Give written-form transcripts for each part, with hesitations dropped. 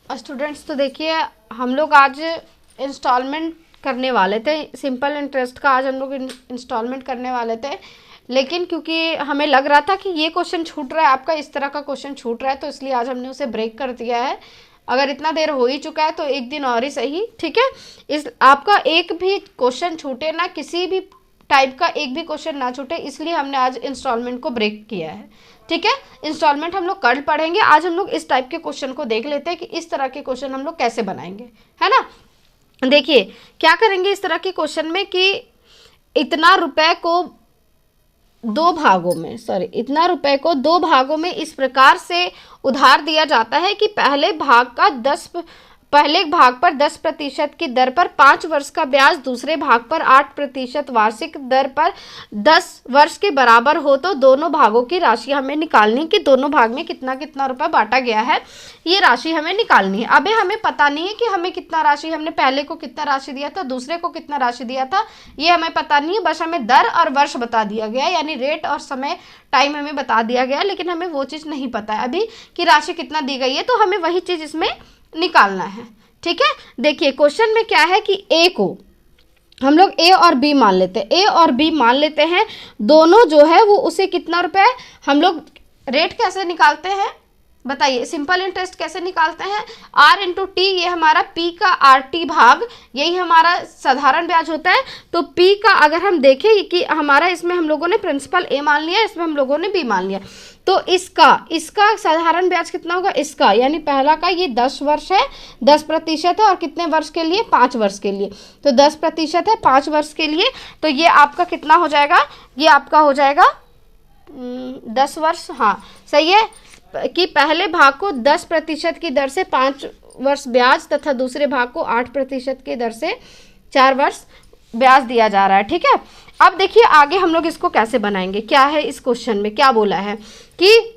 Students, तो देखिए हम लोग आज इंस्टॉलमेंट करने वाले थे, सिंपल इंटरेस्ट का आज हम लोग इंस्टॉलमेंट करने वाले थे, लेकिन क्योंकि हमें लग रहा था कि ये क्वेश्चन छूट रहा है, आपका इस तरह का क्वेश्चन छूट रहा है, तो इसलिए आज हमने उसे ब्रेक कर दिया है। अगर इतना देर हो ही चुका है तो एक दिन और ही सही, ठीक है। इस आपका एक भी क्वेश्चन छूटे ना, किसी भी टाइप का एक भी क्वेश्चन ना छूटे, इसलिए हमने आज इंस्टॉलमेंट को ब्रेक किया है, ठीक है। इंस्टॉलमेंट हम लोग कल पढ़ेंगे, आज हम लोग इस टाइप के क्वेश्चन को देख लेते हैं कि इस तरह के क्वेश्चन हम लोग कैसे बनाएंगे, है ना। देखिए क्या करेंगे इस तरह के क्वेश्चन में कि इतना रुपए को दो भागों में इस प्रकार से उधार दिया जाता है कि पहले भाग पर 10% की दर पर 5 वर्ष का ब्याज, दूसरे भाग पर 8% वार्षिक दर पर 10 वर्ष के बराबर हो, तो दोनों भागों की राशि हमें निकालनी कि दोनों भाग में कितना कितना रुपया बांटा गया है, ये राशि हमें निकालनी है। अबे हमें पता नहीं है कि हमें कितना राशि, हमने पहले को कितना राशि दिया था, दूसरे को कितना राशि दिया था, ये हमें पता नहीं है। बस हमें दर और वर्ष बता दिया गया, यानी रेट और समय टाइम हमें बता दिया गया, लेकिन हमें वो चीज़ नहीं पता है अभी कि राशि कितना दी गई है, तो हमें वही चीज़ इसमें निकालना है, ठीक है। देखिए क्वेश्चन में क्या है कि ए को हम लोग ए और बी मान लेते हैं, ए और बी मान लेते हैं, दोनों जो है वो उसे कितना रुपए, हम लोग रेट कैसे निकालते हैं बताइए, सिंपल इंटरेस्ट कैसे निकालते हैं, आर इंटू टी, ये हमारा पी का आर टी भाग, यही हमारा साधारण ब्याज होता है। तो पी का अगर हम देखें कि हमारा इसमें हम लोगों ने प्रिंसिपल ए मान लिया, इसमें हम लोगों ने बी मान लिया, तो इसका साधारण ब्याज कितना होगा, इसका यानी पहला का ये 10 वर्ष है, 10% है, और कितने वर्ष के लिए, 5 वर्ष के लिए, तो 10% है 5 वर्ष के लिए, तो ये आपका कितना हो जाएगा, ये आपका हो जाएगा 10 वर्ष, हाँ सही है, कि पहले भाग को 10% की दर से 5 वर्ष ब्याज तथा दूसरे भाग को 8% की दर से 4 वर्ष ब्याज दिया जा रहा है, ठीक है। अब देखिए आगे हम लोग इसको कैसे बनाएंगे, क्या है इस क्वेश्चन में, क्या बोला है कि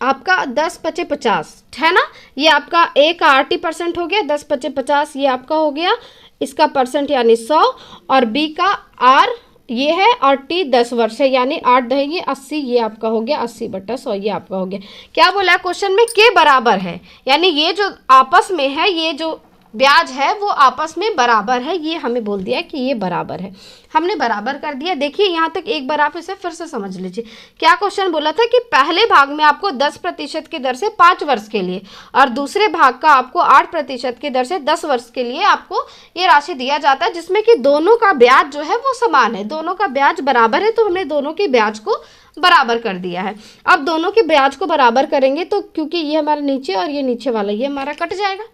आपका 10-50 है ना, ये आपका ए का 80% हो गया, 10-50 ये आपका हो गया, इसका परसेंट यानी 100, और बी का आर ये है, और टी 10 वर्ष है, यानी 8 दहेंगे 80, ये आपका हो गया 80/100, ये आपका हो गया। क्या बोला है क्वेश्चन में, के बराबर है, यानी ये जो आपस में है, ये जो ब्याज है वो आपस में बराबर है, ये हमें बोल दिया कि ये बराबर है, हमने बराबर कर दिया। देखिए यहाँ तक एक बार आप इसे फिर से समझ लीजिए, क्या क्वेश्चन बोला था कि पहले भाग में आपको 10% की दर से 5 वर्ष के लिए, और दूसरे भाग का आपको 8% की दर से 10 वर्ष के लिए आपको ये राशि दिया जाता है, जिसमें कि दोनों का ब्याज जो है वो समान है, दोनों का ब्याज बराबर है, तो हमने दोनों के ब्याज को बराबर कर दिया है। अब दोनों के ब्याज को बराबर करेंगे तो क्योंकि ये हमारा नीचे और ये नीचे वाला ये हमारा कट जाएगा,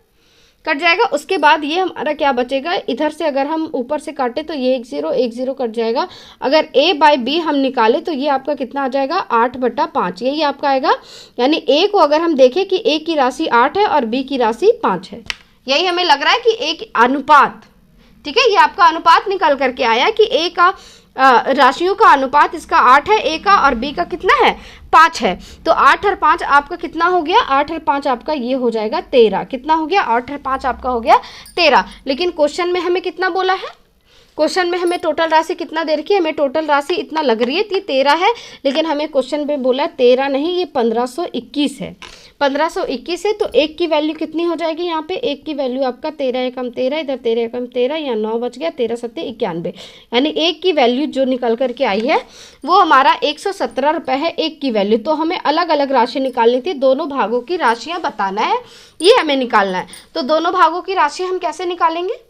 उसके बाद ये हमारा क्या बचेगा, इधर से अगर हम ऊपर से काटे तो ये 1 0 कट जाएगा, अगर a बाई बी हम निकाले तो ये आपका कितना आ जाएगा, 8/5, यही आपका आएगा, यानी a को अगर हम देखें कि a की राशि 8 है और b की राशि 5 है, यही हमें लग रहा है कि a की अनुपात, ठीक है, ये आपका अनुपात निकल करके आया कि a का राशियों का अनुपात इसका 8 है, ए का, और बी का कितना है 5 है, तो 8 और 5 आपका कितना हो गया, 8 और 5 आपका ये हो जाएगा 13, कितना हो गया, 8 और 5 आपका हो गया 13। लेकिन क्वेश्चन में हमें कितना बोला है, क्वेश्चन में हमें टोटल राशि कितना दे रखी है, हमें टोटल राशि इतना लग रही है कि 13 है, लेकिन हमें क्वेश्चन में बोला 13 नहीं, ये 1521 है, 1521 है, तो एक की वैल्यू कितनी हो जाएगी, यहाँ पे एक की वैल्यू आपका 13 एकम 13, इधर 13 एकम 13, यहाँ 9 बच गया, 13 सत्ते 91, यानी एक की वैल्यू जो निकल करके आई है वो हमारा 117 रुपये है एक की वैल्यू। तो हमें अलग अलग राशि निकालनी थी, दोनों भागों की राशियाँ बताना है, ये हमें निकालना है। तो दोनों भागों की राशि हम कैसे निकालेंगे,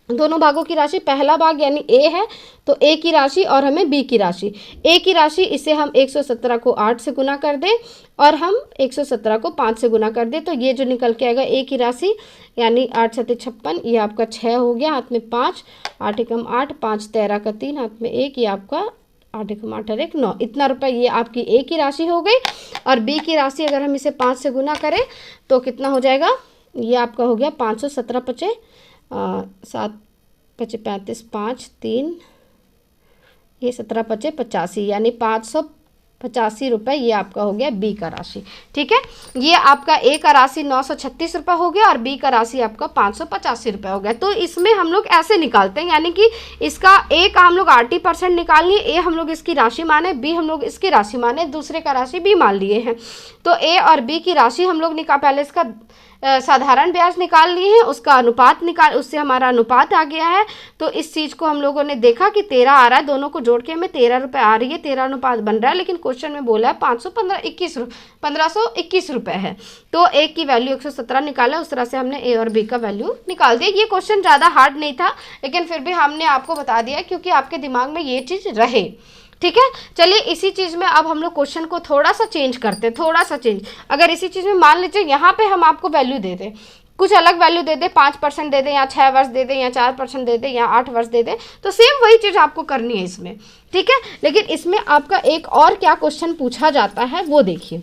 दोनों भागों की राशि, पहला भाग यानी ए है तो ए की राशि और हमें बी की राशि, ए की राशि इसे हम 117 को 8 से गुना कर दें और हम 117 को 5 से गुना कर दें, तो ये जो निकल के आएगा ए की राशि यानी 8 7 56, ये आपका 6 हो गया, हाथ में 5, 8 एकम 8, 5 13 का 3, हाथ में 1, ये आपका 8 एकम 8 और 1 9, इतना रुपये ये आपकी ए की राशि हो गई। और बी की राशि अगर हम इसे 5 से गुना करें तो कितना हो जाएगा, ये आपका हो गया 517 पचे 7 पचे 35, 5 3, ये 17 पचे 85, यानी ₹85 ये आपका हो गया बी का राशि। ठीक है, ये आपका ए का राशि ₹936 हो गया और बी का राशि आपका ₹585 हो गया। तो इसमें हम लोग ऐसे निकालते हैं, यानी कि इसका ए का हम लोग 80% निकाल लिए, ए हम लोग इसकी राशि माने, बी हम लोग इसकी राशि माने, दूसरे का राशि बी मान लिए हैं। तो ए और बी की राशि हम लोग पहले इसका साधारण ब्याज निकाल लिए हैं, उसका अनुपात उससे हमारा अनुपात आ गया है। तो इस चीज़ को हम लोगों ने देखा कि 13 आ रहा है, दोनों को जोड़ के हमें ₹13 आ रही है, 13 अनुपात बन रहा है, लेकिन क्वेश्चन में बोला है 1521 रुपये है। तो ए की वैल्यू 117 निकाला, उस तरह से हमने ए और बी का वैल्यू निकाल दिया। ये क्वेश्चन ज़्यादा हार्ड नहीं था, लेकिन फिर भी हमने आपको बता दिया क्योंकि आपके दिमाग में ये चीज़ रहे। ठीक है, चलिए इसी चीज़ में अब हम लोग क्वेश्चन को थोड़ा सा चेंज करते हैं, थोड़ा सा चेंज। अगर इसी चीज़ में मान लीजिए यहाँ पे हम आपको वैल्यू दे दें, कुछ अलग वैल्यू दे दें, 5% दे दें, या 6 वर्ष दे दें, या 4% दे दें, या 8 वर्ष दे दें, तो सेम वही चीज़ आपको करनी है इसमें। ठीक है, लेकिन इसमें आपका एक और क्या क्वेश्चन पूछा जाता है वो देखिए।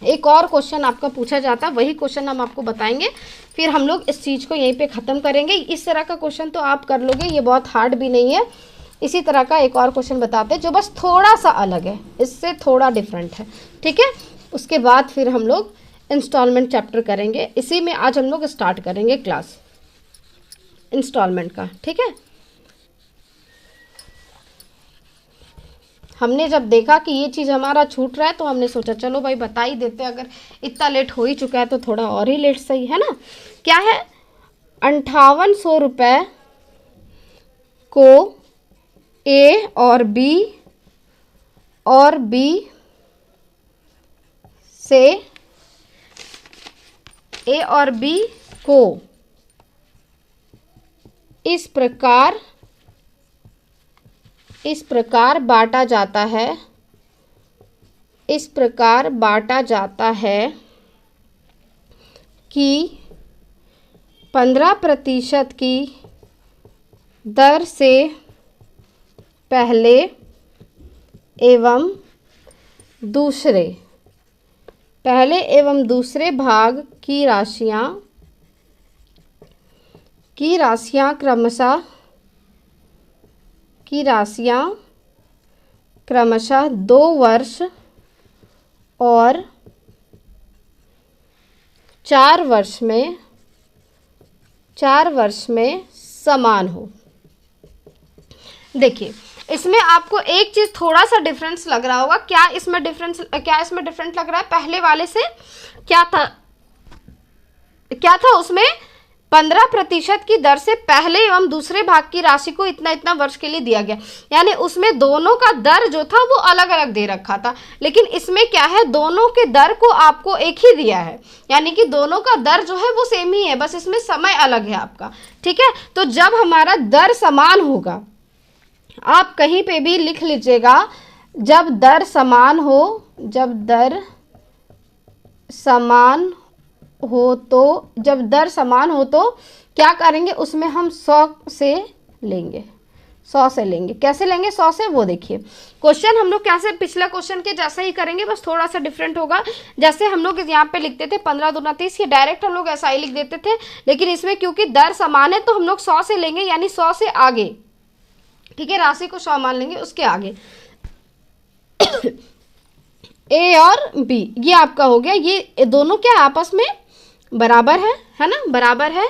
एक और क्वेश्चन आपका पूछा जाता है, वही क्वेश्चन हम आपको बताएंगे, फिर हम लोग इस चीज़ को यहीं पे ख़त्म करेंगे। इस तरह का क्वेश्चन तो आप कर लोगे, ये बहुत हार्ड भी नहीं है। इसी तरह का एक और क्वेश्चन बताते हैं जो बस थोड़ा सा अलग है, इससे थोड़ा डिफरेंट है। ठीक है, उसके बाद फिर हम लोग इंस्टॉलमेंट चैप्टर करेंगे। इसी में आज हम लोग स्टार्ट करेंगे क्लास इंस्टॉलमेंट का। ठीक है, हमने जब देखा कि ये चीज़ हमारा छूट रहा है तो हमने सोचा चलो भाई बता ही देते, अगर इतना लेट हो ही चुका है तो थोड़ा और ही लेट सही है ना। क्या है, 5800 रुपये को ए और बी से ए और बी को इस प्रकार बांटा जाता है, इस प्रकार बांटा जाता है कि 15% की दर से पहले एवं दूसरे भाग की राशियां क्रमशः 2 वर्ष और 4 वर्ष में समान हो। देखिए इसमें आपको एक चीज़ थोड़ा सा डिफरेंस लग रहा होगा। क्या इसमें डिफरेंट लग रहा है पहले वाले से? क्या था उसमें 15% की दर से पहले एवं दूसरे भाग की राशि को इतना वर्ष के लिए दिया गया, यानी उसमें दोनों का दर जो था वो अलग अलग दे रखा था। लेकिन इसमें क्या है, दोनों के दर को आपको एक ही दिया है, यानी कि दोनों का दर जो है वो सेम ही है, बस इसमें समय अलग है आपका। ठीक है, तो जब हमारा दर समान होगा, आप कहीं पे भी लिख लीजिएगा, जब दर समान हो तो क्या करेंगे, उसमें हम 100 से लेंगे। कैसे लेंगे 100 से, वो देखिए। क्वेश्चन हम लोग कैसे पिछला क्वेश्चन के जैसा ही करेंगे, बस थोड़ा सा डिफरेंट होगा। जैसे हम लोग यहाँ पे लिखते थे 15 दूना 30, ये डायरेक्ट हम लोग ऐसा ही लिख देते थे, लेकिन इसमें क्योंकि दर समान है तो हम लोग 100 से लेंगे, यानी 100 से आगे। ठीक है, राशि को 100 मान लेंगे, उसके आगे ए और बी ये आपका हो गया। ये दोनों क्या आपस में बराबर है ना, बराबर है,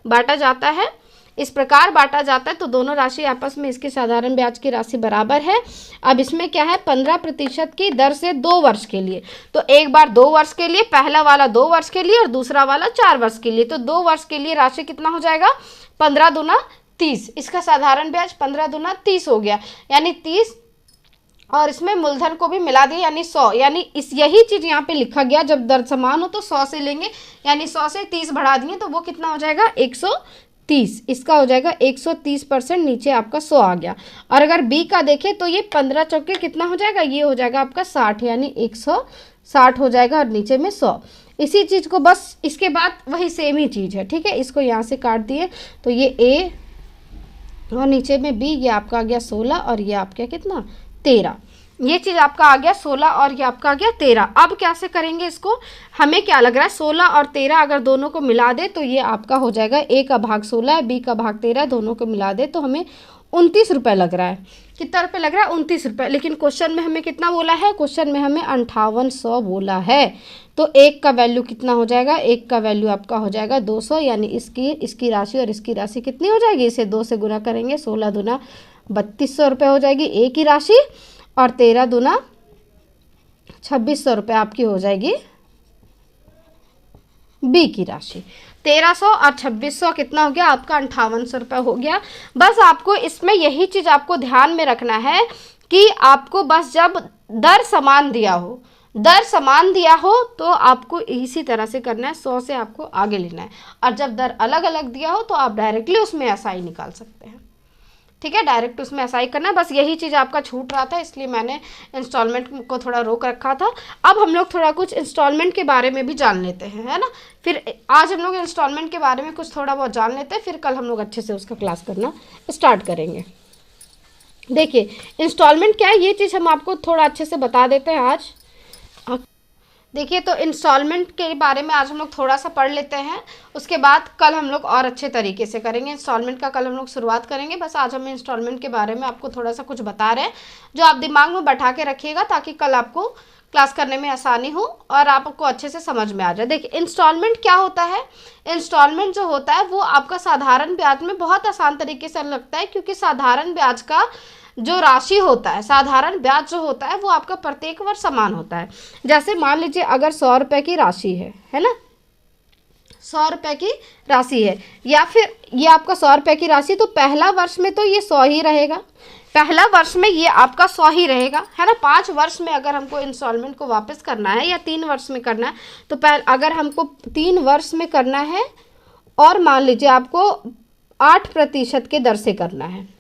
बांटा जाता है, इस प्रकार बांटा जाता है तो दोनों राशि आपस में इसके साधारण ब्याज की राशि बराबर है। अब इसमें क्या है, 15% की दर से 2 वर्ष के लिए, तो एक बार 2 वर्ष के लिए, पहला वाला 2 वर्ष के लिए और दूसरा वाला 4 वर्ष के लिए। तो 2 वर्ष के लिए राशि कितना हो जाएगा, 15 दूना 30, इसका साधारण ब्याज 15 दूना 30 हो गया, यानी 30, और इसमें मूलधन को भी मिला दिया यानी 100, यानी यही चीज यहाँ पे लिखा गया, जब दर समान हो तो 100 से लेंगे, यानी 100 से 30 बढ़ा दिए तो वो कितना हो जाएगा 130, इसका हो जाएगा 130%, नीचे आपका 100 आ गया। और अगर बी का देखें तो ये 15 चौके कितना हो जाएगा, ये हो जाएगा आपका 60, यानी 160 हो जाएगा और नीचे में 100। इसी चीज को बस इसके बाद वही सेम ही चीज है। ठीक है, इसको यहाँ से काट दिए तो ये ए और नीचे में बी, ये आपका आ गया 16 और ये आपका कितना 13, ये चीज़ आपका आ गया 16 और ये आपका आ गया 13। अब कैसे करेंगे इसको, हमें क्या लग रहा है 16 और 13 अगर दोनों को मिला दे तो ये आपका हो जाएगा, ए का भाग 16 है, बी का भाग 13 है, दोनों को मिला दे तो हमें 29 रुपये लग रहा है। कितना रुपये लग रहा है? 29 रुपये। लेकिन क्वेश्चन में हमें कितना बोला है? क्वेश्चन में हमें 5800 बोला है। तो एक का वैल्यू कितना हो जाएगा? एक का वैल्यू आपका हो जाएगा 200, यानी इसकी राशि और इसकी राशि कितनी हो जाएगी? इसे 2 से गुना करेंगे, 16 दूना 3200 रुपये हो जाएगी ए की राशि, और 13 दूना 2600 रुपये आपकी हो जाएगी बी की राशि। 1300 और 2600 कितना हो गया आपका? 5800 रुपये हो गया। बस आपको इसमें यही चीज़ आपको ध्यान में रखना है कि आपको बस जब दर समान दिया हो तो आपको इसी तरह से करना है, 100 से आपको आगे लेना है। और जब दर अलग अलग दिया हो तो आप डायरेक्टली उसमें एसआई निकाल सकते हैं। ठीक है, डायरेक्ट उसमें एसआई करना है। बस यही चीज़ आपका छूट रहा था, इसलिए मैंने इंस्टॉलमेंट को थोड़ा रोक रखा था। अब हम लोग थोड़ा कुछ इंस्टॉलमेंट के बारे में भी जान लेते हैं, है ना। फिर आज हम लोग इंस्टॉलमेंट के बारे में कुछ थोड़ा बहुत जान लेते हैं, फिर कल हम लोग अच्छे से उसका क्लास करना स्टार्ट करेंगे। देखिए इंस्टॉलमेंट क्या है, ये चीज़ हम आपको थोड़ा अच्छे से बता देते हैं आज। देखिए तो इंस्टॉलमेंट के बारे में आज हम लोग थोड़ा सा पढ़ लेते हैं, उसके बाद कल हम लोग और अच्छे तरीके से करेंगे। इंस्टॉलमेंट का कल हम लोग शुरुआत करेंगे। बस आज हम इंस्टॉलमेंट के बारे में आपको थोड़ा सा कुछ बता रहे हैं, जो आप दिमाग में बैठा के रखिएगा ताकि कल आपको क्लास करने में आसानी हो और आपको अच्छे से समझ में आ जाए। देखिए इंस्टॉलमेंट क्या होता है? इंस्टॉलमेंट जो होता है वो आपका साधारण ब्याज में बहुत आसान तरीके से लगता है, क्योंकि साधारण ब्याज का जो राशि होता है, साधारण ब्याज जो होता है वो आपका प्रत्येक वर्ष समान होता है। जैसे मान लीजिए अगर 100 रुपये की राशि है ना, 100 रुपये की राशि है, या फिर ये आपका 100 रुपये की राशि, तो पहला वर्ष में तो ये 100 ही रहेगा, पहला वर्ष में ये आपका 100 ही रहेगा, है ना। 5 वर्ष में अगर हमको इंस्टॉलमेंट को वापस करना है या 3 वर्ष में करना है, तो अगर हमको 3 वर्ष में करना है और मान लीजिए आपको 8% के दर से करना है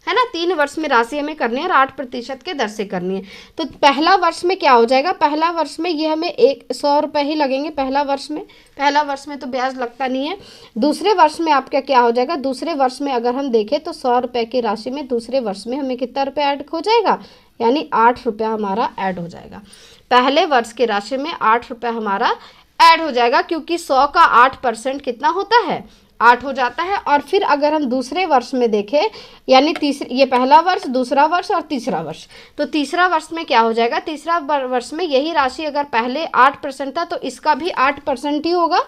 ना, 3 वर्ष में राशि हमें करनी है और 8% के दर से करनी है, तो पहला वर्ष में क्या हो जाएगा? पहला वर्ष में ये हमें 100 रुपये ही लगेंगे पहला वर्ष में तो ब्याज लगता नहीं है। दूसरे वर्ष में आपका क्या हो जाएगा? दूसरे वर्ष में अगर हम देखें तो 100 रुपये की राशि में दूसरे वर्ष में हमें कितना रुपये ऐड हो जाएगा? यानी 8 रुपया हमारा ऐड हो जाएगा। पहले वर्ष की राशि में 8 रुपया हमारा ऐड हो जाएगा, क्योंकि 100 का 8% कितना होता है? 8 हो जाता है। और फिर अगर हम दूसरे वर्ष में देखें, यानी ये पहला वर्ष, दूसरा वर्ष और तीसरा वर्ष, तो तीसरा वर्ष में क्या हो जाएगा? तीसरा वर्ष में यही राशि अगर पहले 8% था तो इसका भी 8% ही होगा,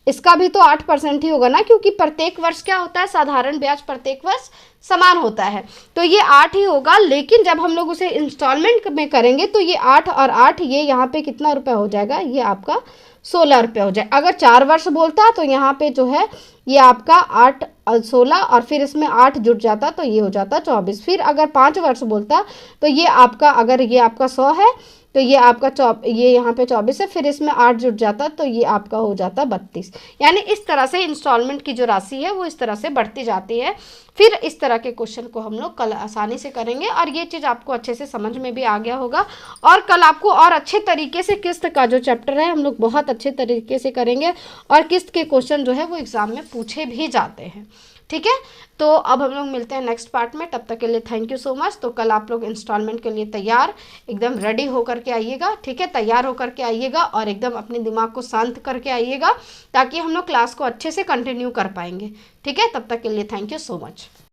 इसका भी तो 8% ही होगा ना, क्योंकि प्रत्येक वर्ष क्या होता है? साधारण ब्याज प्रत्येक वर्ष समान होता है, तो ये 8 ही होगा। लेकिन जब हम लोग उसे इंस्टॉलमेंट में करेंगे तो ये 8 और 8 ये यहाँ पे कितना रुपया हो जाएगा? ये आपका 16 रुपये हो जाए। अगर 4 वर्ष बोलता तो यहाँ पे जो है ये आपका 8 16 और फिर इसमें 8 जुड़ जाता तो ये हो जाता 24। फिर अगर 5 वर्ष बोलता तो ये आपका, अगर ये आपका 100 है तो ये आपका ये यहाँ पे 24 है, फिर इसमें 8 जुड़ जाता तो ये आपका हो जाता 32। यानी इस तरह से इंस्टॉलमेंट की जो राशि है वो इस तरह से बढ़ती जाती है। फिर इस तरह के क्वेश्चन को हम लोग कल आसानी से करेंगे और ये चीज़ आपको अच्छे से समझ में भी आ गया होगा। और कल आपको और अच्छे तरीके से किस्त का जो चैप्टर है हम लोग बहुत अच्छे तरीके से करेंगे, और किस्त के क्वेश्चन जो है वो एग्ज़ाम में पूछे भी जाते हैं। ठीक है, तो अब हम लोग मिलते हैं नेक्स्ट पार्ट में। तब तक के लिए थैंक यू सो मच। तो कल आप लोग इंस्टॉलमेंट के लिए तैयार एकदम रेडी होकर के आइएगा। ठीक है, तैयार होकर के आइएगा और एकदम अपने दिमाग को शांत करके आइएगा, ताकि हम लोग क्लास को अच्छे से कंटिन्यू कर पाएंगे। ठीक है, तब तक के लिए थैंक यू सो मच।